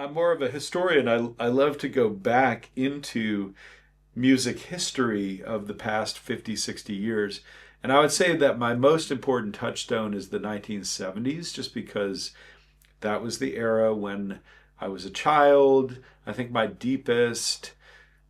I'm more of a historian. I love to go back into music history of the past 50, 60 years. And I would say that my most important touchstone is the 1970s, just because that was the era when I was a child. I think my deepest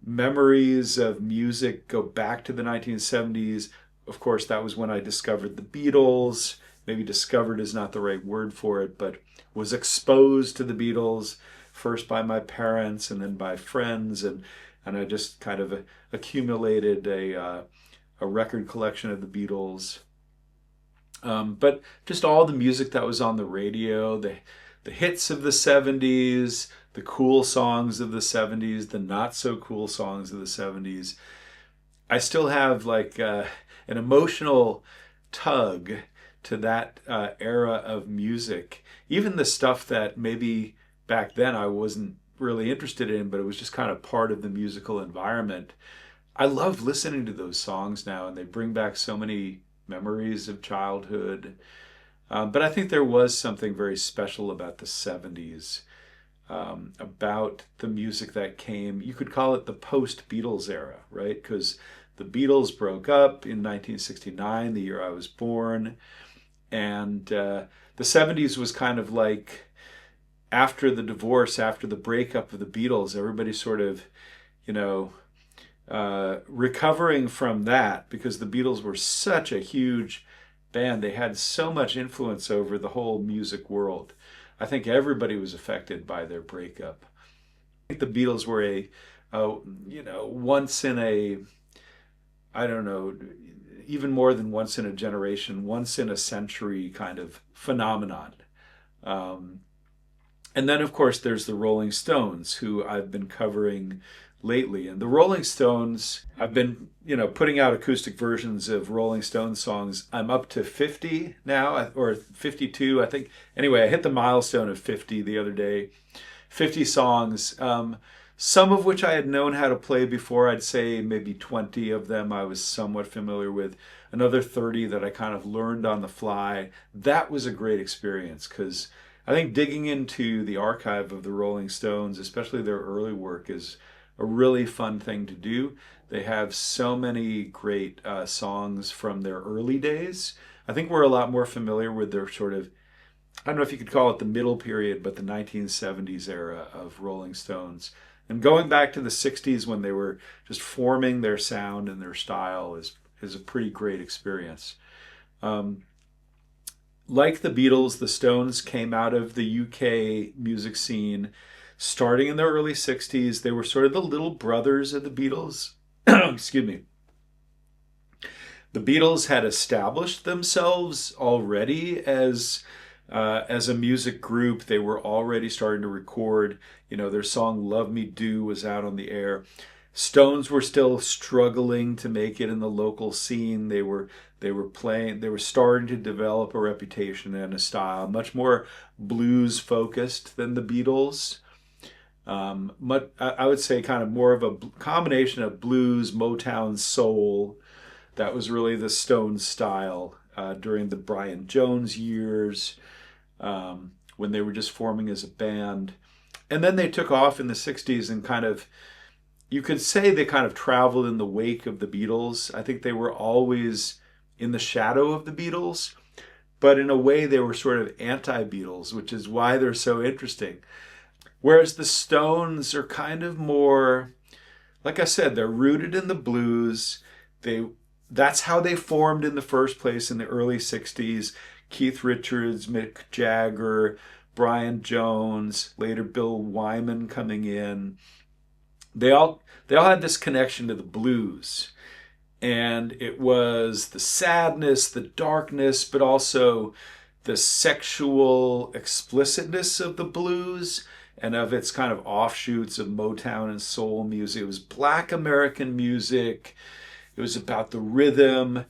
memories of music go back to the 1970s. Of course, that was when I discovered the Beatles. Maybe discovered is not the right word for it, but was exposed to the Beatles first by my parents and then by friends, and I just kind of accumulated a record collection of the Beatles. But just all the music that was on the radio, the hits of the 70s, the cool songs of the 70s, the not so cool songs of the 70s. I still have like an emotional tug to that era of music. Even the stuff that maybe back then I wasn't really interested in, but it was just kind of part of the musical environment. I love listening to those songs now, and they bring back so many memories of childhood. But I think there was something very special about the 70s, about the music that came. You could call it the post Beatles era, right? Because the Beatles broke up in 1969, the year I was born. And the 70s was kind of like after the divorce, after the breakup of the Beatles, everybody sort of, you know, recovering from that because the Beatles were such a huge band. They had so much influence over the whole music world. I think everybody was affected by their breakup. I think the Beatles were once in a, I don't know, even more than once in a generation, once in a century kind of phenomenon. Um, and then, of course, there's the Rolling Stones, who I've been covering lately. And the Rolling Stones, I've been, putting out acoustic versions of Rolling Stones songs. I'm up to 50 now, or 52, I think. Anyway, I hit the milestone of 50 the other day. 50 songs, some of which I had known how to play before. I'd say maybe 20 of them I was somewhat familiar with. Another 30 that I kind of learned on the fly. That was a great experience because I think digging into the archive of the Rolling Stones, especially their early work, is a really fun thing to do. They have so many great songs from their early days. I think we're a lot more familiar with their sort of, I don't know if you could call it the middle period, but the 1970s era of Rolling Stones. And going back to the 60s when they were just forming their sound and their style is a pretty great experience. Um, like the Beatles, the Stones came out of the UK music scene starting in the early 60s. They were sort of the little brothers of the Beatles. Excuse me. The Beatles had established themselves already as a music group. They were already starting to record. Their song "Love Me Do" was out on the air. Stones were still struggling to make it in the local scene. They were starting to develop a reputation and a style, much more blues focused than the Beatles. I would say kind of more of a combination of blues, Motown, soul. That was really the Stones style during the Brian Jones years, when they were just forming as a band. And then they took off in the 60s and kind of, you could say they kind of traveled in the wake of the Beatles. I think they were always in the shadow of the Beatles, but in a way they were sort of anti-Beatles, which is why they're so interesting. Whereas the Stones are kind of more, like I said, they're rooted in the blues. That's how they formed in the first place in the early 60s. Keith Richards, Mick Jagger, Brian Jones, later Bill Wyman coming in. They all had this connection to the blues. And it was the sadness, the darkness, but also the sexual explicitness of the blues and of its kind of offshoots of Motown and soul music. It was Black American music. It was about the rhythm.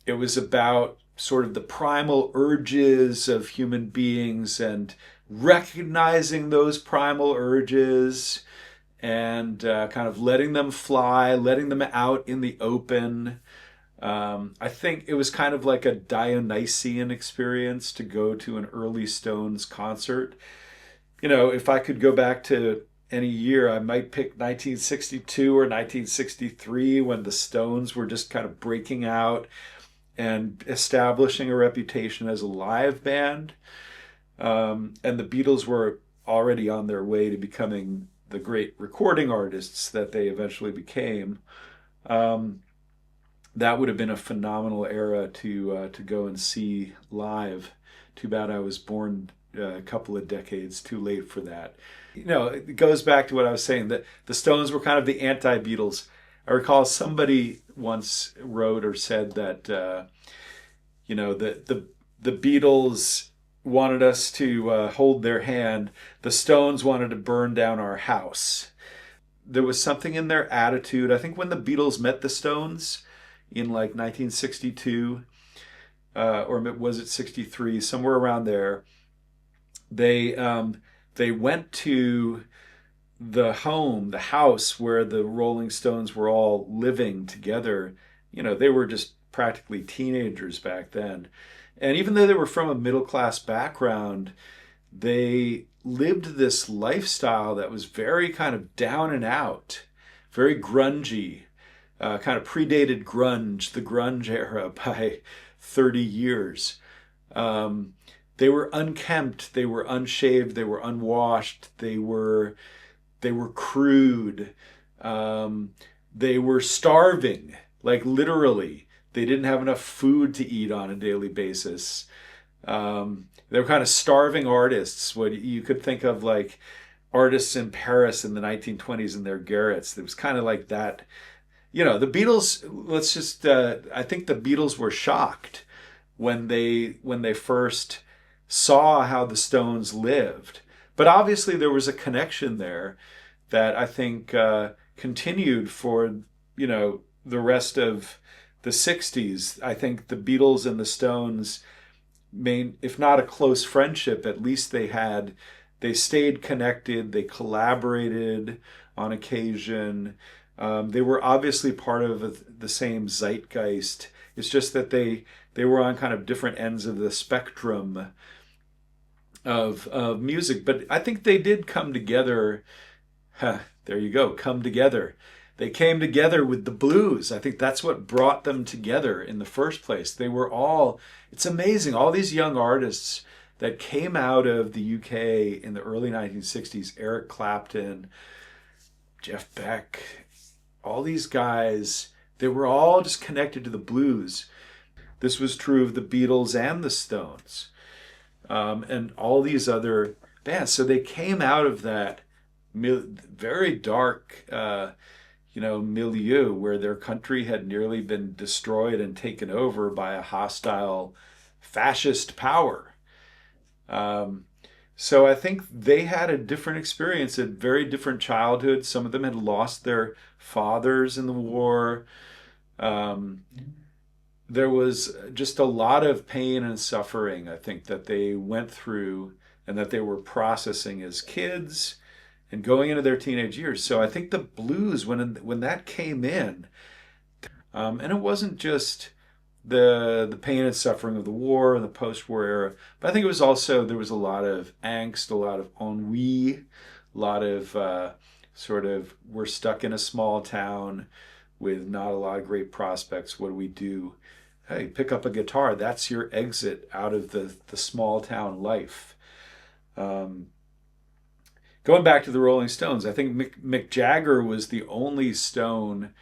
It was about sort of the primal urges of human beings and recognizing those primal urges and kind of letting them fly, letting them out in the open. I think it was kind of like a Dionysian experience to go to an early Stones concert. if I could go back to any year, I might pick 1962 or 1963 when the Stones were just kind of breaking out and establishing a reputation as a live band. And the Beatles were already on their way to becoming the great recording artists that they eventually became. Um, that would have been a phenomenal era to go and see live. Too bad I was born a couple of decades too late for that. It goes back to what I was saying that the Stones were kind of the anti-Beatles. I recall somebody once wrote or said that the Beatles wanted us to hold their hand. The Stones wanted to burn down our house. There was something in their attitude. I think when the Beatles met the Stones in like 1962, or was it 63, somewhere around there, they they went to the house where the Rolling Stones were all living together. They were just practically teenagers back then. And even though they were from a middle class background, they lived this lifestyle that was very kind of down and out, very grungy, kind of predated the grunge era by 30 years. Um, they were unkempt, they were unshaved, they were unwashed, they were crude. Um, they were starving, like literally. They didn't have enough food to eat on a daily basis. They were kind of starving artists. What you could think of like artists in Paris in the 1920s in their garrets. It was kind of like that. The Beatles. Let's just. I think the Beatles were shocked when they first saw how the Stones lived. But obviously there was a connection there that I think continued for the rest of the 60s. I think the Beatles and the Stones if not a close friendship, at least they stayed connected, they collaborated on occasion. They were obviously part of the same zeitgeist. It's just that they were on kind of different ends of the spectrum of music. But I think they did come together. Huh, there you go, come together. They came together with the blues. I think that's what brought them together in the first place. It's amazing, all these young artists that came out of the UK in the early 1960s, Eric Clapton, Jeff Beck, all these guys, they were all just connected to the blues. This was true of the Beatles and the Stones, and all these other bands. So they came out of that very dark, milieu where their country had nearly been destroyed and taken over by a hostile fascist power. Um, so I think they had a different experience, a very different childhood. Some of them had lost their fathers in the war. Um, there was just a lot of pain and suffering, I think, that they went through and that they were processing as kids and going into their teenage years. So I think the blues, when that came in, and it wasn't just the pain and suffering of the war and the post-war era, but I think it was also there was a lot of angst, a lot of ennui, a lot of sort of we're stuck in a small town with not a lot of great prospects. What do we do? Hey, pick up a guitar. That's your exit out of the small town life. Um, Going back to the Rolling Stones, I think Mick Jagger was the only Stone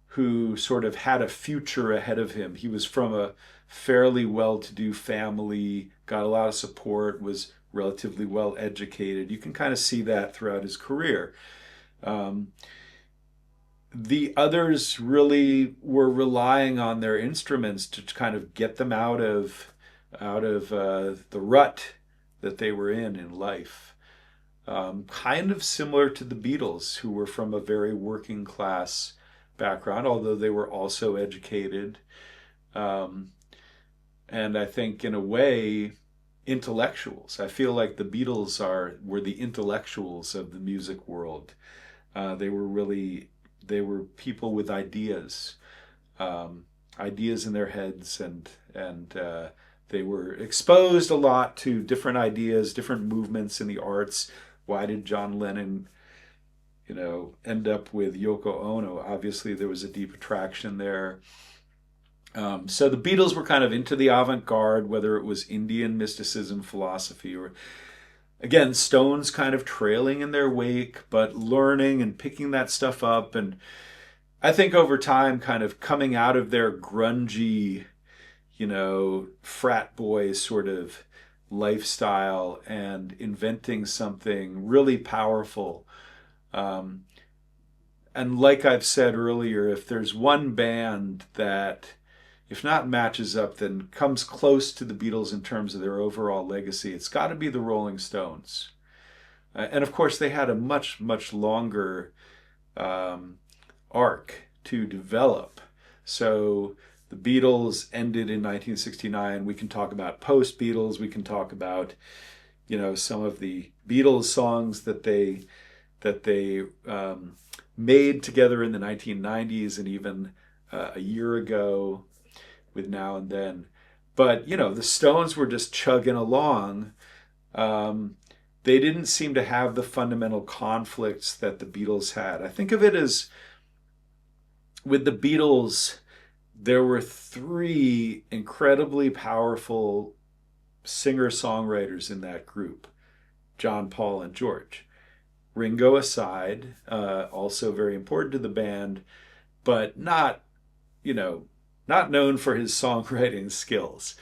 who sort of had a future ahead of him. He was from a fairly well-to-do family, got a lot of support, was relatively well educated. You can kind of see that throughout his career. Um, the others really were relying on their instruments to kind of get them out of the rut that they were in life. Kind of similar to the Beatles, who were from a very working class background, although they were also educated. Um, and I think, in a way, intellectuals. I feel like the Beatles were the intellectuals of the music world. They were people with ideas, ideas in their heads, and They were exposed a lot to different ideas, different movements in the arts. Why did John Lennon, end up with Yoko Ono? Obviously, there was a deep attraction there. So the Beatles were kind of into the avant-garde, whether it was Indian mysticism, philosophy, or again, Stones kind of trailing in their wake, but learning and picking that stuff up. And I think over time, kind of coming out of their grungy, frat boy sort of lifestyle and inventing something really powerful. Um, and like I've said earlier, if there's one band that, if not matches up, then comes close to the Beatles in terms of their overall legacy, it's got to be the Rolling Stones. And of course, they had a much, much longer um, arc to develop. So the Beatles ended in 1969. We can talk about post Beatles. We can talk about, some of the Beatles songs that they made together in the 1990s and even a year ago with Now and Then. But the Stones were just chugging along. They didn't seem to have the fundamental conflicts that the Beatles had. I think of it as with the Beatles, there were three incredibly powerful singer-songwriters in that group: John, Paul, and George. Ringo aside, also very important to the band, but not known for his songwriting skills.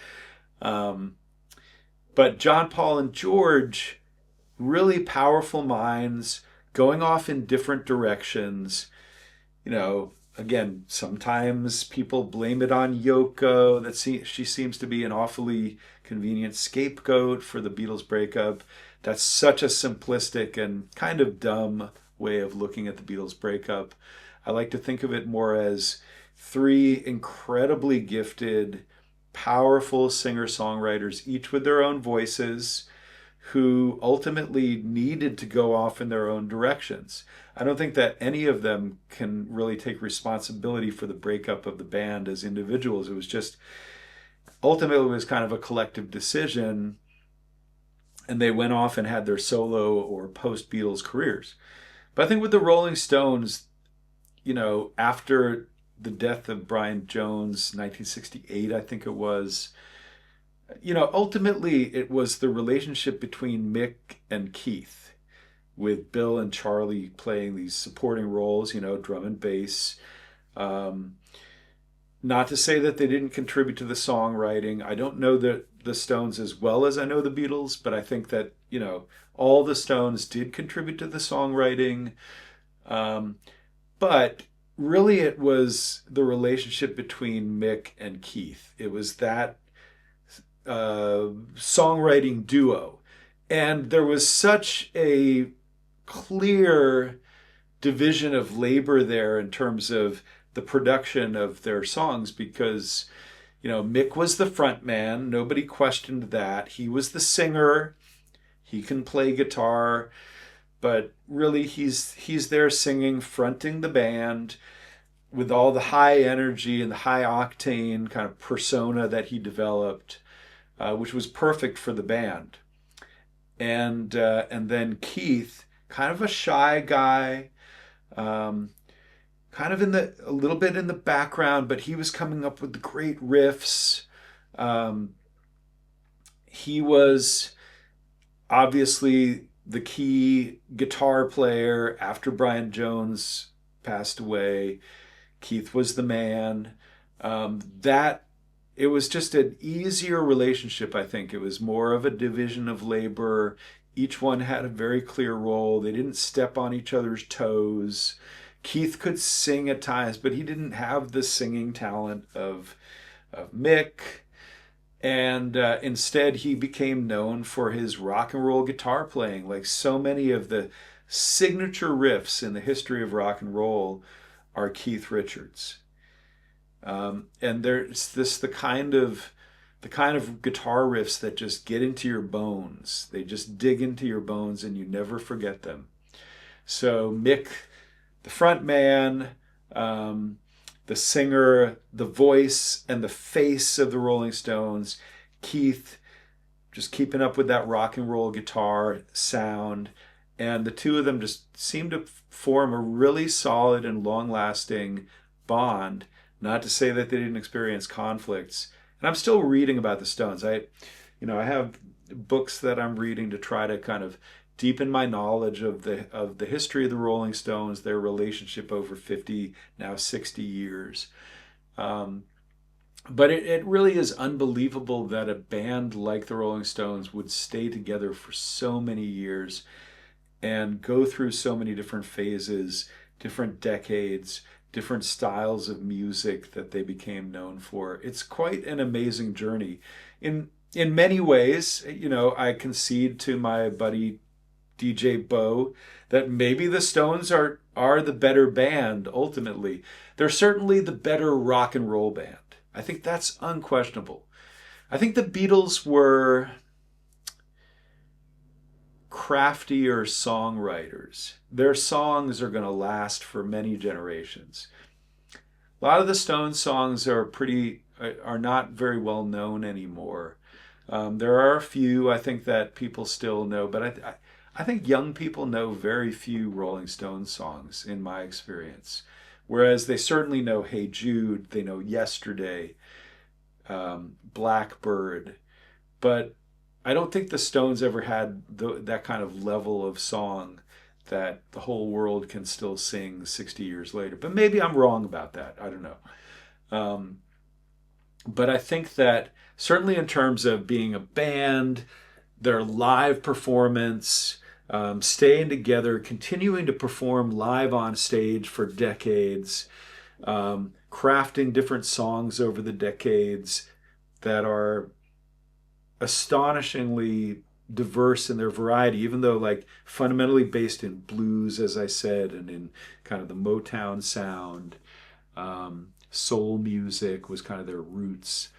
Um, but John, Paul, and George, really powerful minds going off in different directions. Again, sometimes people blame it on Yoko, that she seems to be an awfully convenient scapegoat for the Beatles breakup. That's such a simplistic and kind of dumb way of looking at the Beatles breakup. I like to think of it more as three incredibly gifted, powerful singer-songwriters, each with their own voices, who ultimately needed to go off in their own directions. I don't think that any of them can really take responsibility for the breakup of the band as individuals. It was just, ultimately, it was kind of a collective decision, and they went off and had their solo or post-Beatles careers. But I think with the Rolling Stones, after the death of Brian Jones, 1968, I think it was, ultimately it was the relationship between Mick and Keith, with Bill and Charlie playing these supporting roles, drum and bass. Um, Not to say that they didn't contribute to the songwriting. I don't know the Stones as well as I know the Beatles, but I think that, all the Stones did contribute to the songwriting. Um, but really, it was the relationship between Mick and Keith. It was that songwriting duo. And there was such a clear division of labor there in terms of the production of their songs, because Mick was the front man, nobody questioned that. He was the singer, he can play guitar, but really he's there singing, fronting the band with all the high energy and the high octane kind of persona that he developed, which was perfect for the band. And then Keith, kind of a shy guy, um, kind of a little bit in the background, but he was coming up with the great riffs. Um, he was obviously the key guitar player after Brian Jones passed away. Keith was the man. That it was just an easier relationship, I think. It was more of a division of labor. Each one had a very clear role. They didn't step on each other's toes. Keith could sing at times, but he didn't have the singing talent of Mick. And instead, he became known for his rock and roll guitar playing. Like so many of the signature riffs in the history of rock and roll are Keith Richards. And there's the kind of guitar riffs that just get into your bones. They just dig into your bones and you never forget them. So Mick, the front man, the singer, the voice, and the face of the Rolling Stones. Keith just keeping up with that rock and roll guitar sound. And the two of them just seem to form a really solid and long lasting bond. Not to say that they didn't experience conflicts. And I'm still reading about the Stones. I have books that I'm reading to try to kind of deepen my knowledge of the history of the Rolling Stones, their relationship over 50, now 60 years. Um, but it really is unbelievable that a band like the Rolling Stones would stay together for so many years and go through so many different phases, different decades, different styles of music that they became known for. It's quite an amazing journey. In many ways, I concede to my buddy DJ Bo that maybe the Stones are the better band ultimately. They're certainly the better rock and roll band. I think that's unquestionable. I think the Beatles were craftier songwriters. Their songs are going to last for many generations. A lot of the Stones songs are not very well known anymore. There are a few I think that people still know, but I think young people know very few Rolling Stones songs in my experience. Whereas they certainly know Hey Jude, they know Yesterday, Blackbird, but I don't think the Stones ever had that kind of level of song that the whole world can still sing 60 years later. But maybe I'm wrong about that. I don't know. Um, but I think that certainly in terms of being a band, their live performance, staying together, continuing to perform live on stage for decades, crafting different songs over the decades that are astonishingly diverse in their variety, even though like fundamentally based in blues, as I said, and in kind of the Motown sound. Soul music was kind of their roots.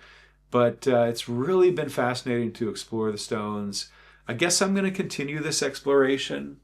But it's really been fascinating to explore the Stones. I guess I'm going to continue this exploration.